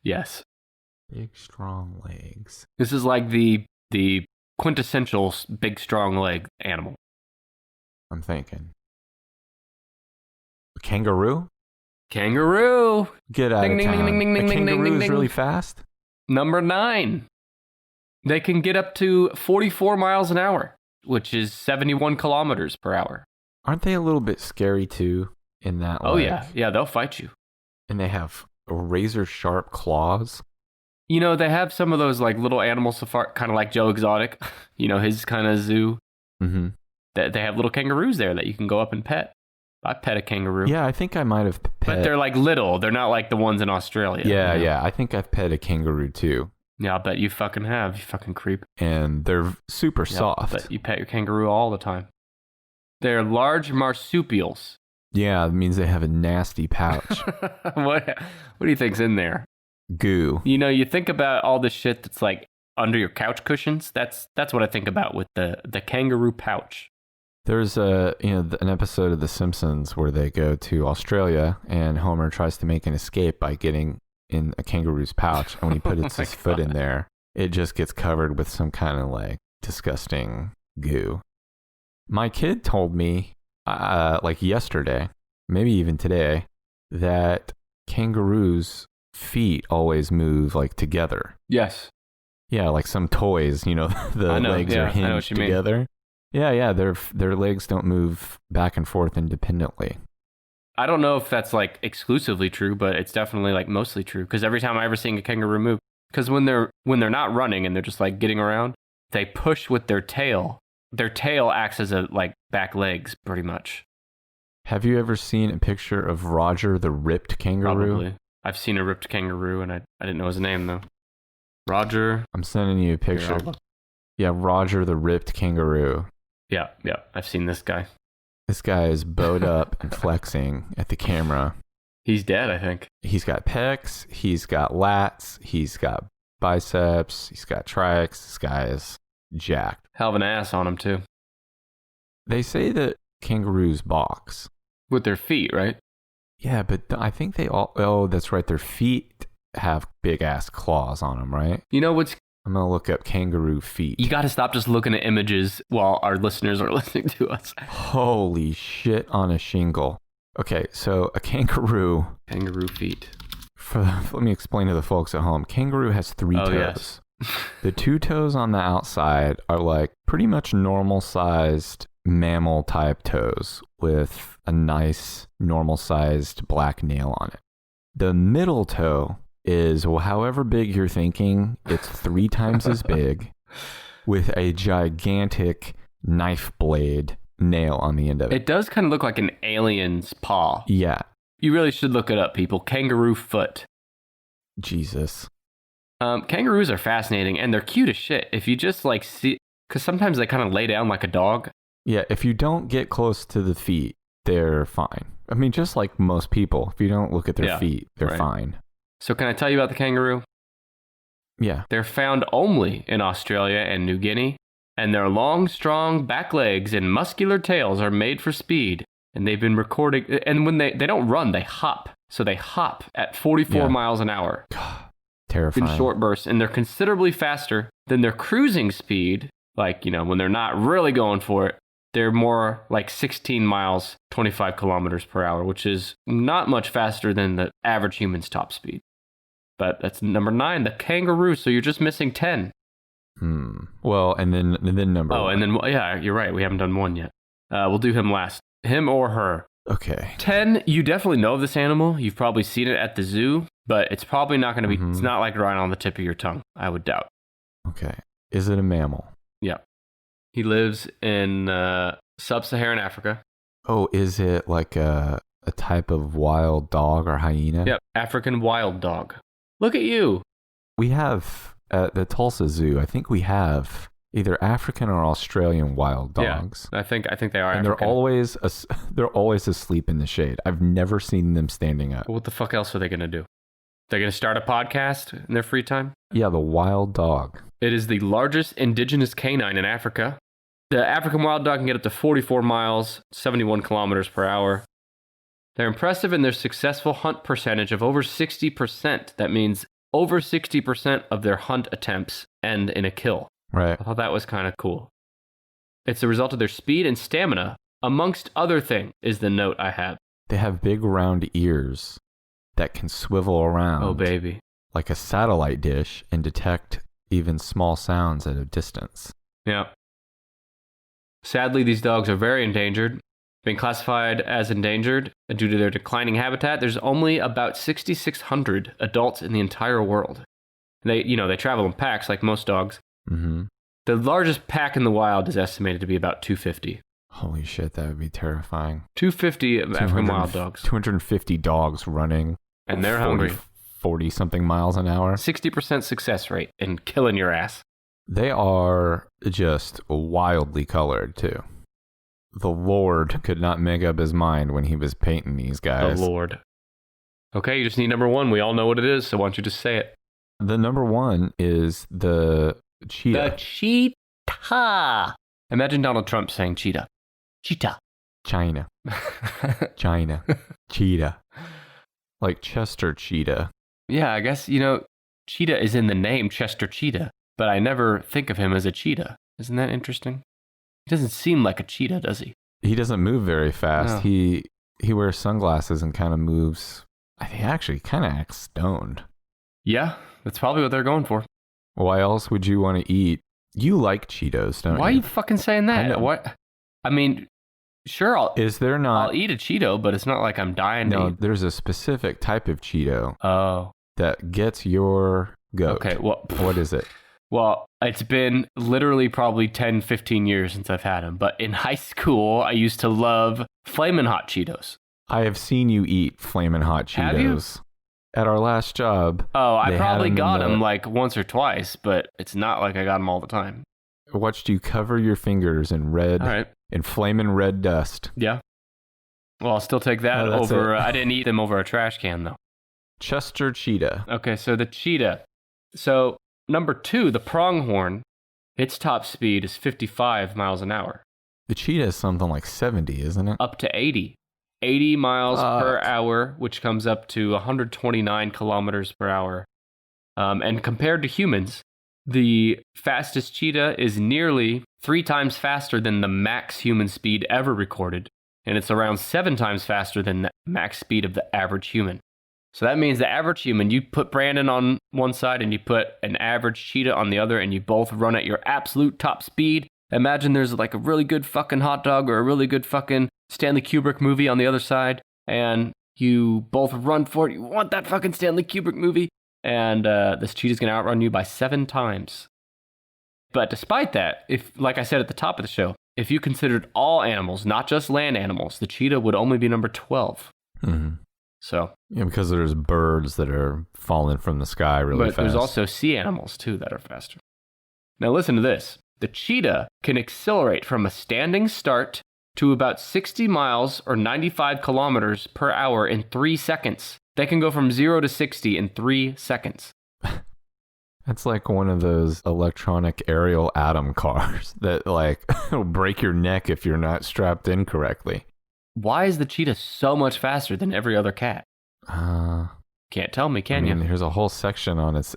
Yes. Big, strong legs. This is like the quintessential big, strong leg animal. I'm thinking. A kangaroo? Kangaroo. Get out of town. A kangaroo is really fast? Number 9. They can get up to 44 miles an hour, which is 71 kilometers per hour. Aren't they a little bit scary too in that? Oh, yeah. Yeah, they'll fight you. And they have razor sharp claws. You know, they have some of those like little animal safari, kind of like Joe Exotic, you know, his kind of zoo. Mm-hmm. That they have little kangaroos there that you can go up and pet. I pet a kangaroo. Yeah, I think I might have pet. But they're like little. They're not like the ones in Australia. Yeah, you know? yeah. I think I've pet a kangaroo too. Yeah, I'll bet you fucking have. You fucking creep. And they're super soft. But you pet your kangaroo all the time. They're large marsupials. Yeah, it means they have a nasty pouch. What do you think's in there? Goo. You know, you think about all the shit that's like under your couch cushions. That's what I think about with the kangaroo pouch. There's an episode of The Simpsons where they go to Australia and Homer tries to make an escape by getting in a kangaroo's pouch, and when he puts his foot in there, it just gets covered with some kind of like disgusting goo. My kid told me like yesterday, maybe even today, that kangaroos' feet always move like together. Yes. Yeah, like some toys, you know, the legs are hinged together. Yeah, their legs don't move back and forth independently. I don't know if that's like exclusively true, but it's definitely like mostly true. Because every time I ever seen a kangaroo move, because when they're not running and they're just like getting around, they push with their tail. Their tail acts as a like back legs, pretty much. Have you ever seen a picture of Roger the ripped kangaroo? Probably. I've seen a ripped kangaroo, and I didn't know his name though. Roger. I'm sending you a picture. Yeah, Roger the ripped kangaroo. Yeah, I've seen this guy. This guy is bowed up and flexing at the camera. He's dead, I think. He's got pecs, he's got lats, he's got biceps, he's got triceps. This guy is jacked. Hell of an ass on him, too. They say that kangaroos box. With their feet, right? Yeah, but I think they all... Oh, that's right. Their feet have big-ass claws on them, right? You know what's... I'm going to look up kangaroo feet. You got to stop just looking at images while our listeners are listening to us. Holy shit on a shingle. Okay, so a kangaroo... Kangaroo feet. Let me explain to the folks at home. Kangaroo has 3 toes. Yes. The 2 toes on the outside are like pretty much normal-sized mammal-type toes with a nice normal-sized black nail on it. The middle toe is, well, however big you're thinking, it's 3 times as big with a gigantic knife blade nail on the end of it. It does kind of look like an alien's paw. Yeah. You really should look it up, people. Kangaroo foot. Jesus. Kangaroos are fascinating, and they're cute as shit. If you just like see, because sometimes they kind of lay down like a dog. Yeah, if you don't get close to the feet, they're fine. I mean, just like most people, if you don't look at their feet, they're fine. So can I tell you about the kangaroo? Yeah. They're found only in Australia and New Guinea, and their long, strong back legs and muscular tails are made for speed. And they've been recording, and when they don't run, they hop. So they hop at 44 miles an hour. Terrifying. In short bursts, and they're considerably faster than their cruising speed. Like, you know, when they're not really going for it, they're more like 16 miles, 25 kilometers per hour, which is not much faster than the average human's top speed. But that's number 9, the kangaroo. So you're just missing 10. Well, and then number 1. Oh, and then, yeah, you're right. We haven't done 1 yet. We'll do him last. Him or her. Okay. 10, you definitely know this animal. You've probably seen it at the zoo, but it's probably not going to be, it's not like right on the tip of your tongue, I would doubt. Okay. Is it a mammal? Yeah. He lives in sub-Saharan Africa. Oh, is it like a type of wild dog or hyena? Yep, African wild dog. Look at you. We have, at the Tulsa Zoo, I think we have either African or Australian wild dogs. Yeah, I think they are and African. They're always asleep in the shade. I've never seen them standing up. What the fuck else are they going to do? They're going to start a podcast in their free time? Yeah, the wild dog. It is the largest indigenous canine in Africa. The African wild dog can get up to 44 miles, 71 kilometers per hour. They're impressive in their successful hunt percentage of over 60%. That means over 60% of their hunt attempts end in a kill. Right. I thought that was kind of cool. It's the result of their speed and stamina, amongst other things, is the note I have. They have big round ears that can swivel around. Oh, baby. Like a satellite dish and detect even small sounds at a distance. Yeah. Sadly, these dogs are very endangered. Being classified as endangered due to their declining habitat, there's only about 6,600 adults in the entire world. They travel in packs like most dogs. Mm-hmm. The largest pack in the wild is estimated to be about 250. Holy shit, that would be terrifying. 250 African wild dogs. 250 dogs running. And they're hungry. 40-something miles an hour. 60% success rate in killing your ass. They are just wildly colored, too. The Lord could not make up his mind when he was painting these guys. The Lord. Okay, you just need number 1. We all know what it is, so why don't you just say it? The number 1 is the cheetah. The cheetah. Imagine Donald Trump saying cheetah. Cheetah. China. China. Cheetah. Like Chester Cheetah. Yeah, I guess, cheetah is in the name Chester Cheetah, but I never think of him as a cheetah. Isn't that interesting? He doesn't seem like a cheetah, does he? He doesn't move very fast. No. He wears sunglasses and kind of moves. I think actually kind of acts stoned. Yeah, that's probably what they're going for. Why else would you want to eat? You like Cheetos, don't you? Why are you fucking saying that? What? I mean, sure, I'll eat a Cheeto, but it's not like I'm dying to eat. There's a specific type of Cheeto that gets your goat. Okay, well, what is it? Well, it's been literally probably 10, 15 years since I've had them. But in high school, I used to love Flamin' Hot Cheetos. I have seen you eat Flamin' Hot Cheetos. Have you? At our last job. Oh, I probably got them like once or twice, but it's not like I got them all the time. I watched you cover your fingers in red, in flaming red dust. Yeah. Well, I'll still take that over. I didn't eat them over a trash can, though. Chester Cheetah. Okay, so the cheetah. So number 2, the pronghorn, its top speed is 55 miles an hour. The cheetah is something like 70, isn't it? Up to 80. 80 miles per hour, which comes up to 129 kilometers per hour. And compared to humans, the fastest cheetah is nearly 3 times faster than the max human speed ever recorded. And it's around 7 times faster than the max speed of the average human. So that means the average human, you put Brandon on one side and you put an average cheetah on the other, and you both run at your absolute top speed. Imagine there's like a really good fucking hot dog or a really good fucking Stanley Kubrick movie on the other side, and you both run for it. You want that fucking Stanley Kubrick movie, and this cheetah's going to outrun you by 7 times. But despite that, if, like I said at the top of the show, if you considered all animals, not just land animals, the cheetah would only be number 12. Mm-hmm. So yeah, because there's birds that are falling from the sky really fast. But there's also sea animals too that are faster. Now listen to this. The cheetah can accelerate from a standing start to about 60 miles or 95 kilometers per hour in 3 seconds. They can go from 0 to 60 in 3 seconds. That's like one of those electronic aerial atom cars that like will break your neck if you're not strapped in correctly. Why is the cheetah so much faster than every other cat? Can't tell me, can you? Here's a whole section on its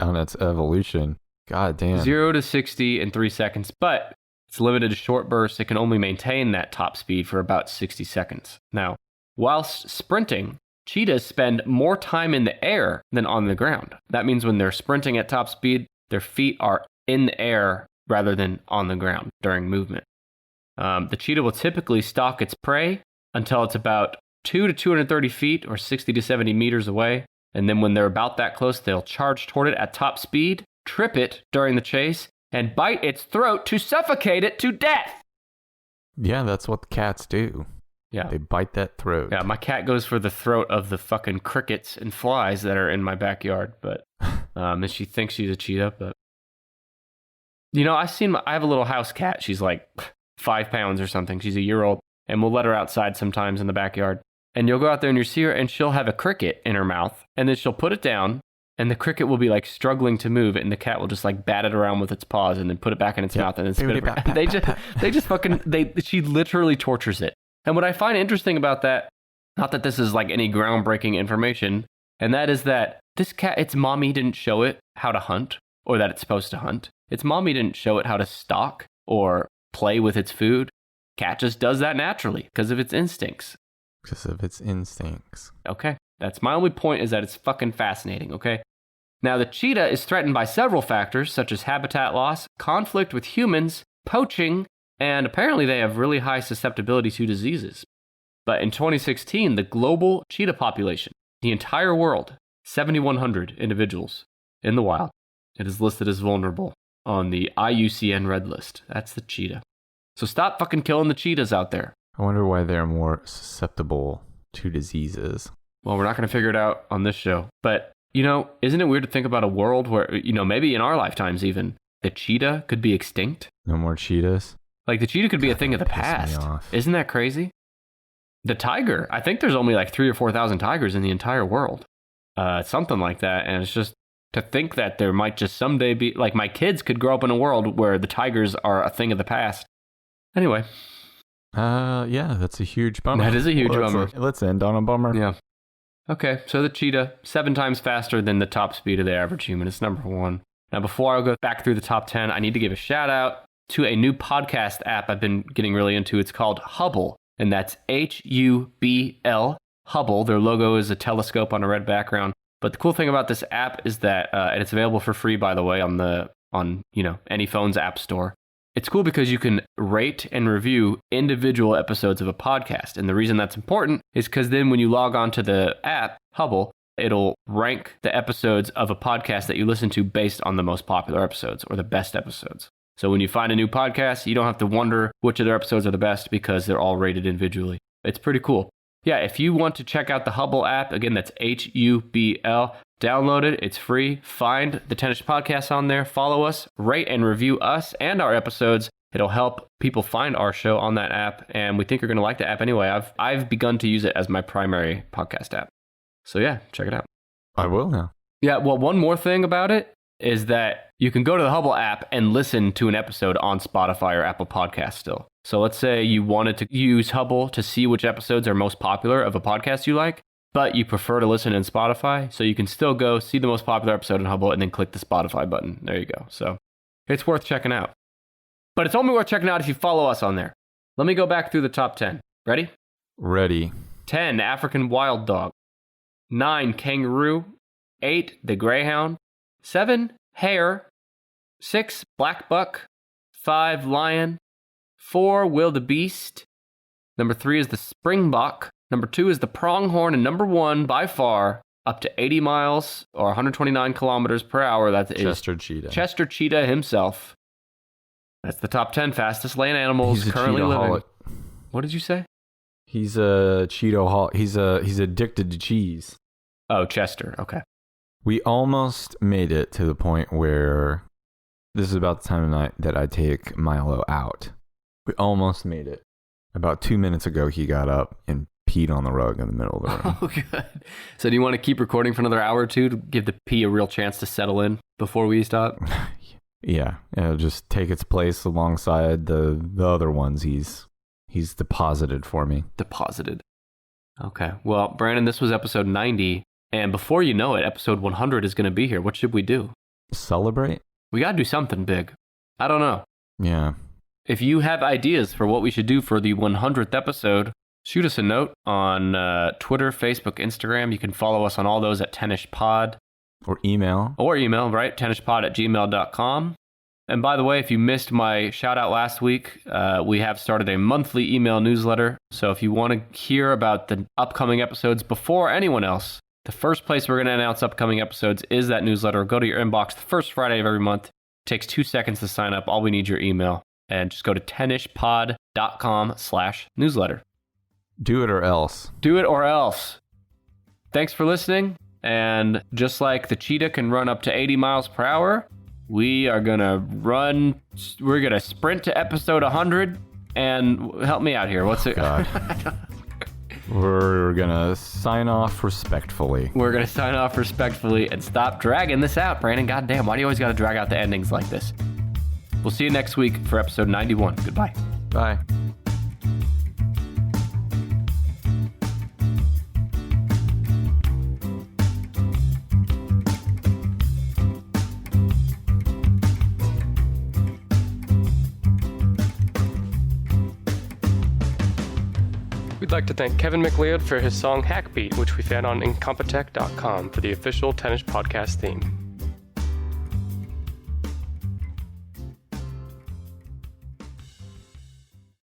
evolution. God damn. 0 to 60 in 3 seconds, but it's limited to short bursts. It can only maintain that top speed for about 60 seconds. Now, whilst sprinting, cheetahs spend more time in the air than on the ground. That means when they're sprinting at top speed, their feet are in the air rather than on the ground during movement. The cheetah will typically stalk its prey until it's about 2 to 230 feet or 60 to 70 meters away. And then when they're about that close, they'll charge toward it at top speed, trip it during the chase, and bite its throat to suffocate it to death. Yeah, that's what the cats do. Yeah. They bite that throat. Yeah, my cat goes for the throat of the fucking crickets and flies that are in my backyard. But and she thinks she's a cheetah. But you know, I have a little house cat. She's like 5 pounds or something. She's a year old, and we'll let her outside sometimes in the backyard. And you'll go out there and you see her, and she'll have a cricket in her mouth, and then she'll put it down, and the cricket will be like struggling to move, and the cat will just like bat it around with its paws, and then put it back in its mouth, and then spit it. She literally tortures it. And what I find interesting about that, not that this is like any groundbreaking information, and that is that this cat, its mommy didn't show it how to hunt, or that it's supposed to hunt. Its mommy didn't show it how to stalk or play with its food. Cat just does that naturally because of its instincts. Because of its instincts. Okay. That's my only point, is that it's fucking fascinating, okay? Now, the cheetah is threatened by several factors, such as habitat loss, conflict with humans, poaching, and apparently they have really high susceptibility to diseases. But in 2016, the global cheetah population, the entire world, 7,100 individuals in the wild, it is listed as vulnerable on the IUCN Red List. That's the cheetah. So stop fucking killing the cheetahs out there. I wonder why they're more susceptible to diseases. Well, we're not going to figure it out on this show. But, you know, isn't it weird to think about a world where, you know, maybe in our lifetimes even, the cheetah could be extinct? No more cheetahs? Like, the cheetah could be a thing of the past. Isn't that crazy? The tiger, I think there's only like 3,000 or 4,000 tigers in the entire world. Something like that. And it's just to think that there might just someday be, like, my kids could grow up in a world where the tigers are a thing of the past. Anyway. Yeah, that's a huge bummer. That is a huge bummer. Let's end on a bummer. Yeah. Okay, so the cheetah, 7 times faster than the top speed of the average human. It's number 1. Now, before I go back through the top 10, I need to give a shout out to a new podcast app I've been getting really into. It's called Hubble, and that's Hubl, Hubble. Their logo is a telescope on a red background. But the cool thing about this app is that, and it's available for free, by the way, on any phone's app store. It's cool because you can rate and review individual episodes of a podcast. And the reason that's important is because then when you log on to the app, Hubble, it'll rank the episodes of a podcast that you listen to based on the most popular episodes or the best episodes. So when you find a new podcast, you don't have to wonder which of their episodes are the best because they're all rated individually. It's pretty cool. Yeah, if you want to check out the Hubble app, again, that's Hubl. Download it. It's free. Find the Tennis Podcast on there. Follow us, rate and review us and our episodes. It'll help people find our show on that app, and we think you're going to like the app anyway. I've begun to use it as my primary podcast app. So yeah, check it out. I will now. Yeah, well, one more thing about it is that you can go to the Hubble app and listen to an episode on Spotify or Apple Podcasts still. So let's say you wanted to use Hubble to see which episodes are most popular of a podcast you like, but you prefer to listen in Spotify, so you can still go see the most popular episode in Hubble and then click the Spotify button. There you go. So it's worth checking out. But it's only worth checking out if you follow us on there. Let me go back through the top 10. Ready? Ready. 10, African wild dog. 9, Kangaroo. 8, the Greyhound. 7, Hare. 6, black buck. 5, lion. 4, wildebeest. Number 3 is the springbok. Number 2 is the pronghorn. And number 1, by far, up to 80 miles or 129 kilometers per hour. That is Chester Cheetah. Chester Cheetah himself. That's the top 10 fastest land animals He's a currently living. cheetaholic. What did you say? He's a Cheeto. He's addicted to cheese. Oh, Chester. Okay. We almost made it to the point where this is about the time of night that I take Milo out. We almost made it. About 2 minutes ago, he got up and peed on the rug in the middle of the room. Oh, good. So do you want to keep recording for another hour or two to give the pee a real chance to settle in before we stop? Yeah, it'll just take its place alongside the other ones he's deposited for me. Deposited. Okay. Well, Brandon, this was episode 90. And before you know it, episode 100 is going to be here. What should we do? Celebrate? We got to do something big. I don't know. Yeah. If you have ideas for what we should do for the 100th episode, shoot us a note on Twitter, Facebook, Instagram. You can follow us on all those at tenishpod. Or email. Right? tenishpod@gmail.com. And by the way, if you missed my shout out last week, we have started a monthly email newsletter. So if you want to hear about the upcoming episodes before anyone else, the first place we're going to announce upcoming episodes is that newsletter. Go to your inbox the first Friday of every month. It takes 2 seconds to sign up. All we need is your email. And just go to tenishpod.com/newsletter. Do it or else. Do it or else. Thanks for listening. And just like the cheetah can run up to 80 miles per hour, we're going to sprint to episode 100. And help me out here. What's it? God. We're going to sign off respectfully. We're going to sign off respectfully and stop dragging this out, Brandon. Goddamn, why do you always got to drag out the endings like this? We'll see you next week for episode 91. Goodbye. Bye. We'd like to thank Kevin MacLeod for his song Hackbeat, which we found on incompetech.com for the official Tennis Podcast theme.